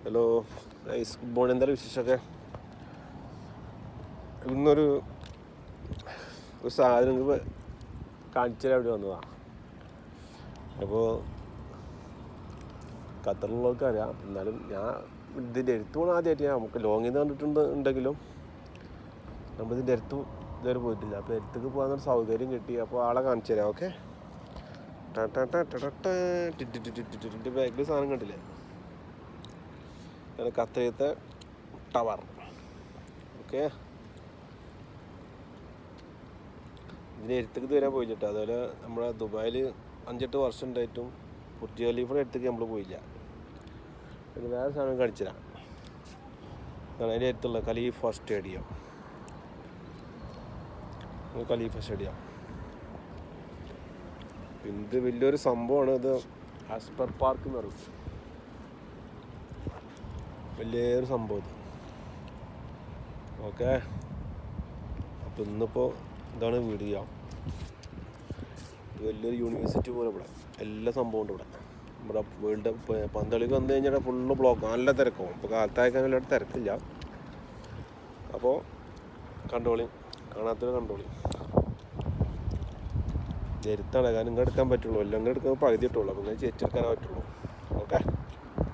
Hello guys, good morning. എന്തായാലും വിശേഷമൊക്കെ? ഇന്നൊരു സാധനം കാണിച്ചാൽ അവിടെ വന്നതാണ്. അപ്പോൾ ഖത്തറിലുള്ളവർക്ക് അറിയാം, എന്നാലും ഞാൻ ഇതിൻ്റെ അടുത്ത് പോകണം ആദ്യമായിട്ട്. നമുക്ക് ലോങ്ങിൽ നിന്ന് കണ്ടിട്ടുണ്ടെങ്കിലും നമ്മളിതിൻ്റെ അടുത്ത് ഇതുവരെ പോയിട്ടില്ല. അപ്പോൾ അടുത്തേക്ക് പോകാനൊരു സൗകര്യം കിട്ടി. അപ്പോൾ ആളെ കാണിച്ചു തരാം. ഓക്കെ, ബാക്കിൽ സാധനം കണ്ടില്ലേ? ഖത്തറിലത്തെ ടവർ. ഓക്കെ, ഇതിൻ്റെ അടുത്തേക്ക് ഇത് വരാൻ പോയില്ല കേട്ടോ. അതുപോലെ നമ്മുടെ ദുബായിൽ 5-8 വർഷം ഉണ്ടായിട്ടും ബുർജ് ഖലീഫയുടെ അടുത്തേക്ക് നമ്മൾ പോയില്ല. പിന്നെ വേറെ സാധനം കാണിച്ചു തരാം. അതിൻ്റെ അടുത്തുള്ള ഖലീഫ സ്റ്റേഡിയം. ഇത് വലിയൊരു സംഭവമാണ്. ഇത് ആസ്പർ പാർക്ക് എന്ന് പറയും. വലിയൊരു സംഭവം ഇത്. ഓക്കെ, അപ്പോൾ ഇന്നിപ്പോൾ ഇതാണ് വീഡിയോ. വലിയൊരു യൂണിവേഴ്സിറ്റി പോലെ ഇവിടെ എല്ലാ സംഭവം ഉണ്ട്. ഇവിടെ വേൾഡ് പന്തളിക്ക് വന്നു കഴിഞ്ഞാൽ ഫുള്ള് ബ്ലോക്ക്, നല്ല തിരക്കാവും. ഇപ്പോൾ കാലത്തായക്കാൻ വലിയ തിരക്കില്ല. അപ്പോൾ കണ്ടോളി, കാണാത്തൊരു കണ്ടോളി. എടുത്താണ്, കാരണം ഇങ്ങനെ എടുക്കാൻ പറ്റുള്ളൂ. എല്ലാം ഇങ്ങനെ എടുക്കാൻ പകുതി ഇട്ടുള്ളൂ. അപ്പോൾ ഇങ്ങനെ ചേച്ചെടുക്കാനേ പറ്റുള്ളൂ. ഓക്കെ.